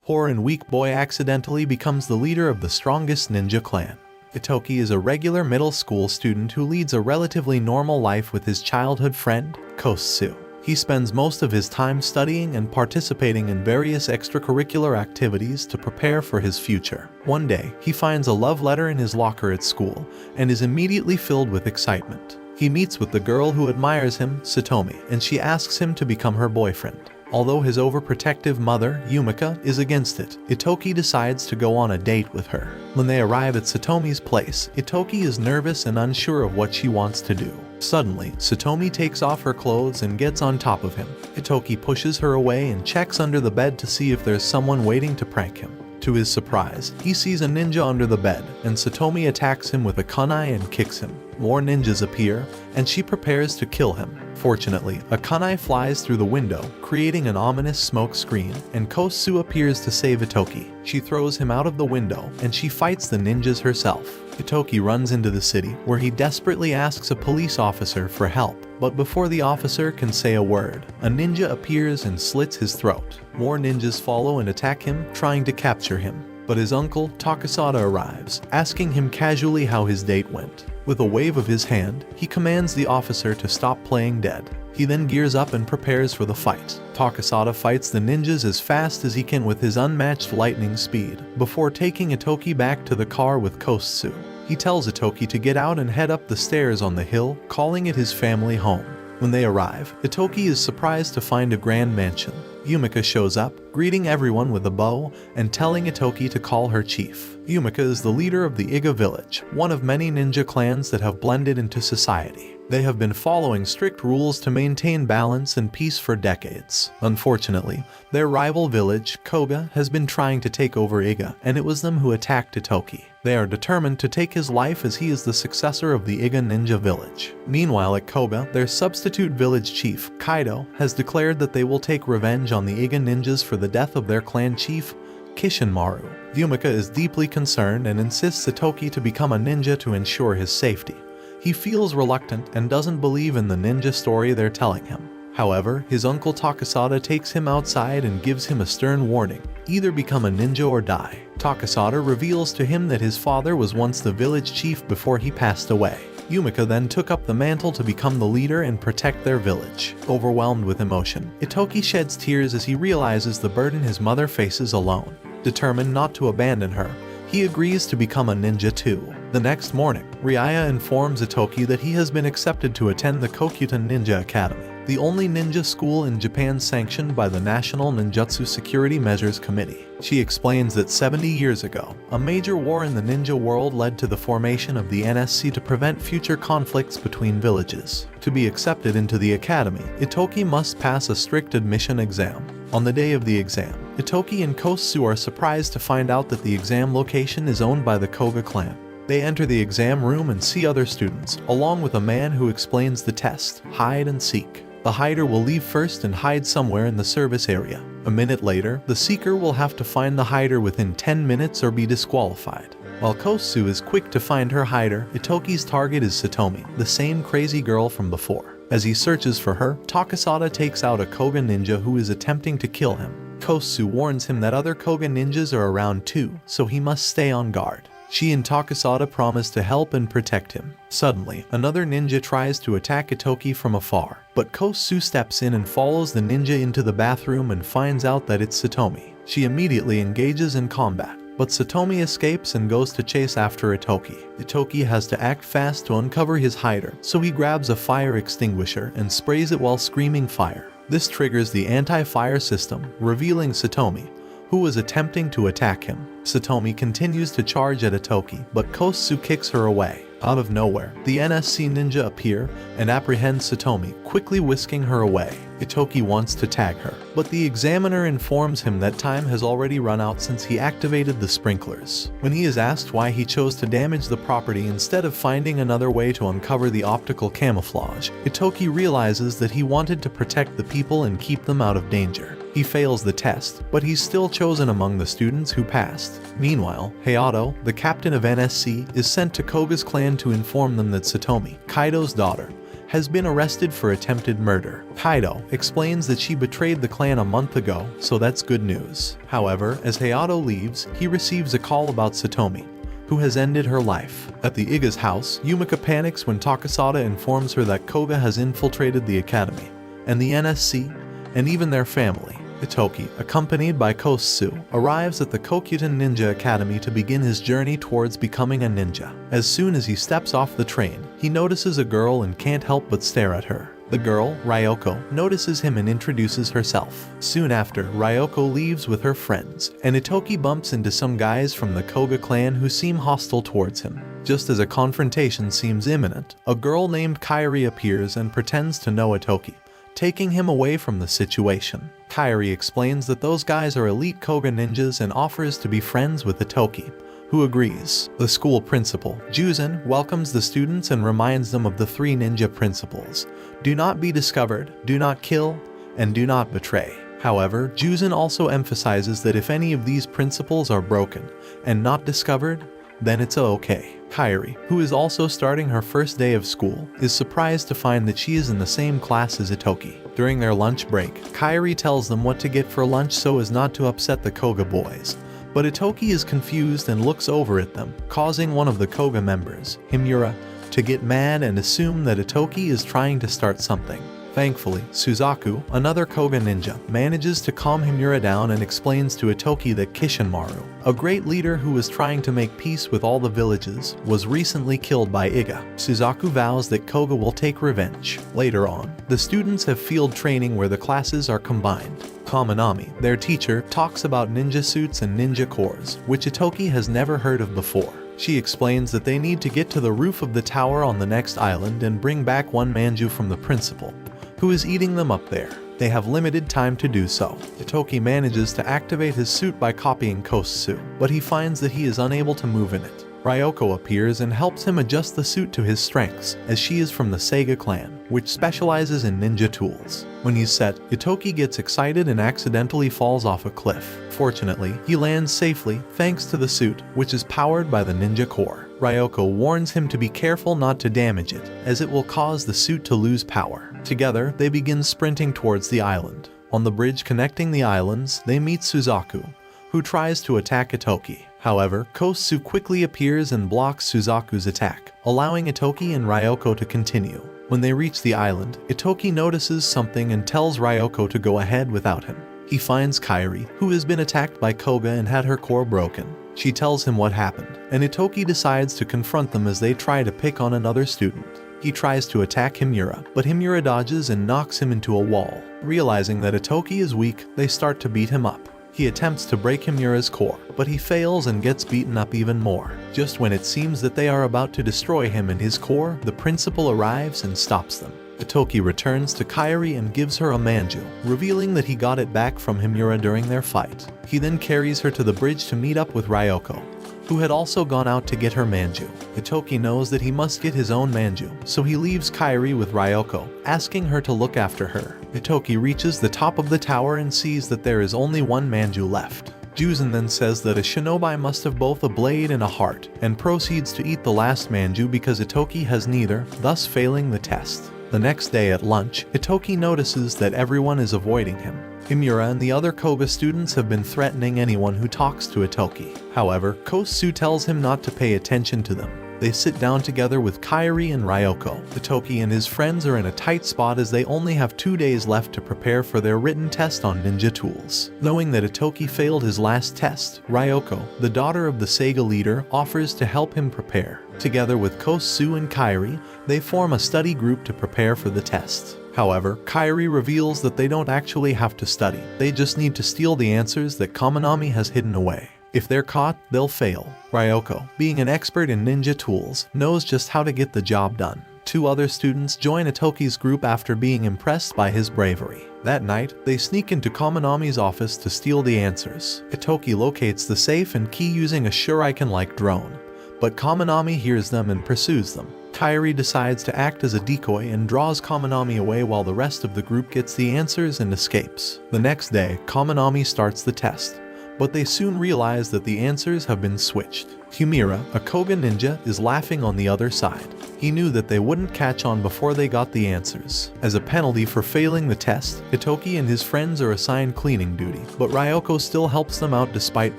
Poor and weak boy accidentally becomes the leader of the strongest ninja clan. Itoki is a regular middle school student who leads a relatively normal life with his childhood friend, Kosu. He spends most of his time studying and participating in various extracurricular activities to prepare for his future. One day, he finds a love letter in his locker at school and is immediately filled with excitement. He meets with the girl who admires him, Satomi, and she asks him to become her boyfriend. Although his overprotective mother, Yumika, is against it, Itoki decides to go on a date with her. When they arrive at Satomi's place, Itoki is nervous and unsure of what she wants to do. Suddenly, Satomi takes off her clothes and gets on top of him. Itoki pushes her away and checks under the bed to see if there's someone waiting to prank him. To his surprise, he sees a ninja under the bed, and Satomi attacks him with a kunai and kicks him. More ninjas appear, and she prepares to kill him. Fortunately, a kunai flies through the window, creating an ominous smoke screen, and Kosu appears to save Itoki. She throws him out of the window, and she fights the ninjas herself. Itoki runs into the city, where he desperately asks a police officer for help. But before the officer can say a word, a ninja appears and slits his throat. More ninjas follow and attack him, trying to capture him. But his uncle, Takasada, arrives, asking him casually how his date went. With a wave of his hand, he commands the officer to stop playing dead. He then gears up and prepares for the fight. Takasada fights the ninjas as fast as he can with his unmatched lightning speed, before taking Itoki back to the car with Kosu. He tells Itoki to get out and head up the stairs on the hill, calling it his family home. When they arrive, Itoki is surprised to find a grand mansion. Yumika shows up, greeting everyone with a bow and telling Itoki to call her chief. Yumika is the leader of the Iga village, one of many ninja clans that have blended into society. They have been following strict rules to maintain balance and peace for decades. Unfortunately, their rival village, Koga, has been trying to take over Iga, and it was them who attacked Itoki. They are determined to take his life as he is the successor of the Iga ninja village. Meanwhile at Koga, their substitute village chief, Kaido, has declared that they will take revenge on the Iga ninjas for the death of their clan chief, Kishinmaru. Yumika is deeply concerned and insists Itoki to become a ninja to ensure his safety. He feels reluctant and doesn't believe in the ninja story they're telling him. However, his uncle Takasada takes him outside and gives him a stern warning: either become a ninja or die. Takasada reveals to him that his father was once the village chief before he passed away. Yumika then took up the mantle to become the leader and protect their village. Overwhelmed with emotion, Itoki sheds tears as he realizes the burden his mother faces alone. Determined not to abandon her, he agrees to become a ninja too. The next morning, Ryaya informs Itoki that he has been accepted to attend the Kokutan Ninja Academy, the only ninja school in Japan sanctioned by the National Ninjutsu Security Measures Committee. She explains that 70 years ago, a major war in the ninja world led to the formation of the NSC to prevent future conflicts between villages. To be accepted into the academy, Itoki must pass a strict admission exam. On the day of the exam, Itoki and Kosu are surprised to find out that the exam location is owned by the Koga clan. They enter the exam room and see other students, along with a man who explains the test: hide and seek. The hider will leave first and hide somewhere in the service area. A minute later, the seeker will have to find the hider within 10 minutes or be disqualified. While Kosu is quick to find her hider, Itoki's target is Satomi, the same crazy girl from before. As he searches for her, Takasada takes out a Koga ninja who is attempting to kill him. Kosu warns him that other Koga ninjas are around too, so he must stay on guard. She and Takasada promise to help and protect him. Suddenly, another ninja tries to attack Itoki from afar, but Kosu steps in and follows the ninja into the bathroom and finds out that it's Satomi. She immediately engages in combat, but Satomi escapes and goes to chase after Itoki. Itoki has to act fast to uncover his hider, so he grabs a fire extinguisher and sprays it while screaming fire. This triggers the anti-fire system, revealing Satomi, who was attempting to attack him. Satomi continues to charge at Itoki, but Kosu kicks her away. Out of nowhere, the NSC ninja appear and apprehend Satomi, quickly whisking her away. Itoki wants to tag her, but the examiner informs him that time has already run out since he activated the sprinklers. When he is asked why he chose to damage the property instead of finding another way to uncover the optical camouflage, Itoki realizes that he wanted to protect the people and keep them out of danger. He fails the test, but he's still chosen among the students who passed. Meanwhile, Hayato, the captain of NSC, is sent to Koga's clan to inform them that Satomi, Kaido's daughter, has been arrested for attempted murder. Kaido explains that she betrayed the clan a month ago, so that's good news. However, as Hayato leaves, he receives a call about Satomi, who has ended her life. At the Iga's house, Yumika panics when Takasada informs her that Koga has infiltrated the academy, and the NSC, and even their family. Itoki, accompanied by Kosu, arrives at the Kokyuten Ninja Academy to begin his journey towards becoming a ninja. As soon as he steps off the train, he notices a girl and can't help but stare at her. The girl, Ryoko, notices him and introduces herself. Soon after, Ryoko leaves with her friends, and Itoki bumps into some guys from the Koga clan who seem hostile towards him. Just as a confrontation seems imminent, a girl named Kairi appears and pretends to know Itoki, taking him away from the situation. Kairi explains that those guys are elite Koga ninjas and offers to be friends with Itoki, who agrees. The school principal, Juzen, welcomes the students and reminds them of the 3 ninja principles: do not be discovered, do not kill, and do not betray. However, Juzen also emphasizes that if any of these principles are broken and not discovered, then it's okay. Kairi, who is also starting her first day of school, is surprised to find that she is in the same class as Itoki. During their lunch break, Kairi tells them what to get for lunch so as not to upset the Koga boys. But Itoki is confused and looks over at them, causing one of the Koga members, Himura, to get mad and assume that Itoki is trying to start something. Thankfully, Suzaku, another Koga ninja, manages to calm Himura down and explains to Itoki that Kishinmaru, a great leader who was trying to make peace with all the villages, was recently killed by Iga. Suzaku vows that Koga will take revenge. Later on, the students have field training where the classes are combined. Kaminami, their teacher, talks about ninja suits and ninja cores, which Itoki has never heard of before. She explains that they need to get to the roof of the tower on the next island and bring back one manju from the principal, who is eating them up there. They have limited time to do so. Itoki manages to activate his suit by copying Kosu, but he finds that he is unable to move in it. Ryoko appears and helps him adjust the suit to his strengths, as she is from the Seiga clan, which specializes in ninja tools. When he's set, Itoki gets excited and accidentally falls off a cliff. Fortunately, he lands safely thanks to the suit, which is powered by the ninja core. Ryoko warns him to be careful not to damage it, as it will cause the suit to lose power. Together, they begin sprinting towards the island. On the bridge connecting the islands, they meet Suzaku, who tries to attack Itoki. However, Kosu quickly appears and blocks Suzaku's attack, allowing Itoki and Ryoko to continue. When they reach the island, Itoki notices something and tells Ryoko to go ahead without him. He finds Kairi, who has been attacked by Koga and had her core broken. She tells him what happened, and Itoki decides to confront them as they try to pick on another student. He tries to attack Himura, but Himura dodges and knocks him into a wall. Realizing that Itoki is weak, they start to beat him up. He attempts to break Himura's core, but he fails and gets beaten up even more. Just when it seems that they are about to destroy him and his core, the principal arrives and stops them. Itoki returns to Kairi and gives her a manju, revealing that he got it back from Himura during their fight. He then carries her to the bridge to meet up with Ryoko, who had also gone out to get her manju. Itoki knows that he must get his own manju, so he leaves Kairi with Ryoko, asking her to look after her. Itoki reaches the top of the tower and sees that there is only one manju left. Juzen then says that a shinobi must have both a blade and a heart, and proceeds to eat the last manju because Itoki has neither, thus failing the test. The next day at lunch, Itoki notices that everyone is avoiding him. Himura and the other Koga students have been threatening anyone who talks to Itoki. However, Kosu tells him not to pay attention to them. They sit down together with Kairi and Ryoko. Itoki and his friends are in a tight spot as they only have 2 days left to prepare for their written test on ninja tools. Knowing that Itoki failed his last test, Ryoko, the daughter of the Seiga leader, offers to help him prepare. Together with Kosu and Kairi, they form a study group to prepare for the test. However, Kairi reveals that they don't actually have to study. They just need to steal the answers that Kaminami has hidden away. If they're caught, they'll fail. Ryoko, being an expert in ninja tools, knows just how to get the job done. 2 other students join Itoki's group after being impressed by his bravery. That night, they sneak into Kaminami's office to steal the answers. Itoki locates the safe and key using a shuriken-like drone, but Kaminami hears them and pursues them. Kairi decides to act as a decoy and draws Kaminami away while the rest of the group gets the answers and escapes. The next day, Kaminami starts the test, but they soon realize that the answers have been switched. Himura, a Koga ninja, is laughing on the other side. He knew that they wouldn't catch on before they got the answers. As a penalty for failing the test, Itoki and his friends are assigned cleaning duty, but Ryoko still helps them out despite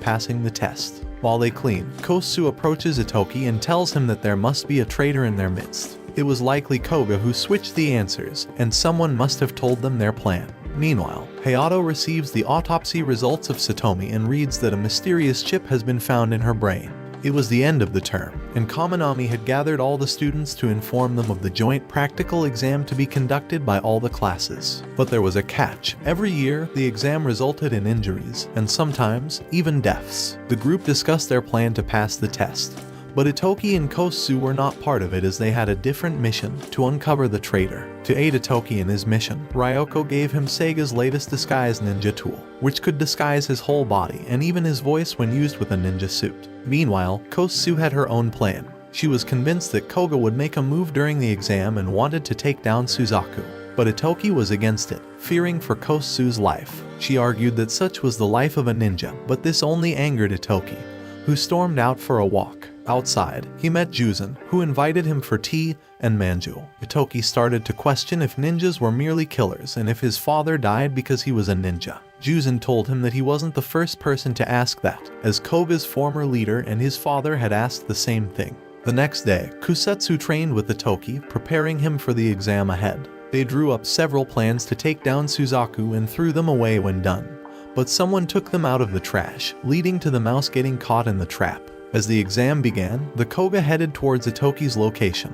passing the test. While they clean, Kosu approaches Itoki and tells him that there must be a traitor in their midst. It was likely Koga who switched the answers, and someone must have told them their plan. Meanwhile, Hayato receives the autopsy results of Satomi and reads that a mysterious chip has been found in her brain. It was the end of the term, and Kaminami had gathered all the students to inform them of the joint practical exam to be conducted by all the classes. But there was a catch. Every year, the exam resulted in injuries, and sometimes, even deaths. The group discussed their plan to pass the test. But Itoki and Kosu were not part of it as they had a different mission to uncover the traitor. To aid Itoki in his mission, Ryoko gave him Sega's latest disguise ninja tool, which could disguise his whole body and even his voice when used with a ninja suit. Meanwhile, Kosu had her own plan. She was convinced that Koga would make a move during the exam and wanted to take down Suzaku. But Itoki was against it, fearing for Kosu's life. She argued that such was the life of a ninja, but this only angered Itoki, who stormed out for a walk. Outside, he met Juzan, who invited him for tea and manju. Itoki started to question if ninjas were merely killers and if his father died because he was a ninja. Juzan told him that he wasn't the first person to ask that, as Koga's former leader and his father had asked the same thing. The next day, Kusetsu trained with Itoki, preparing him for the exam ahead. They drew up several plans to take down Suzaku and threw them away when done. But someone took them out of the trash, leading to the mouse getting caught in the trap. As the exam began, the Koga headed towards Itoki's location,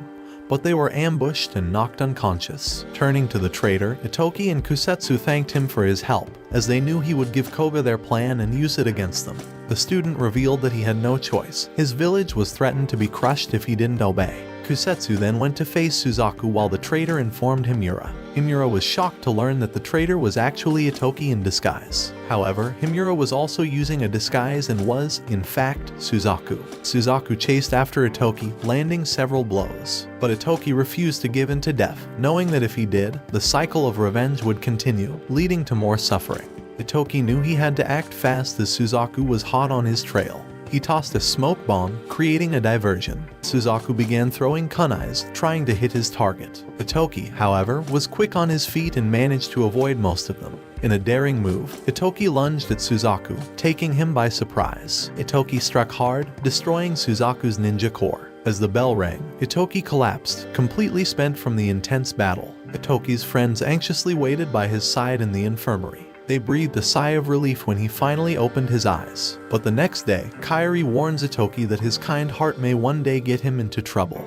but they were ambushed and knocked unconscious. Turning to the traitor, Itoki and Kusetsu thanked him for his help, as they knew he would give Koga their plan and use it against them. The student revealed that he had no choice. His village was threatened to be crushed if he didn't obey. Kusetsu then went to face Suzaku while the traitor informed Himura. Himura was shocked to learn that the traitor was actually Itoki in disguise. However, Himura was also using a disguise and was, in fact, Suzaku. Suzaku chased after Itoki, landing several blows. But Itoki refused to give in to death, knowing that if he did, the cycle of revenge would continue, leading to more suffering. Itoki knew he had to act fast as Suzaku was hot on his trail. He tossed a smoke bomb, creating a diversion. Suzaku began throwing kunais, trying to hit his target. Itoki, however, was quick on his feet and managed to avoid most of them. In a daring move, Itoki lunged at Suzaku, taking him by surprise. Itoki struck hard, destroying Suzaku's ninja core. As the bell rang, Itoki collapsed, completely spent from the intense battle. Itoki's friends anxiously waited by his side in the infirmary. They breathed a sigh of relief when he finally opened his eyes. But the next day, Kairi warns Itoki that his kind heart may one day get him into trouble.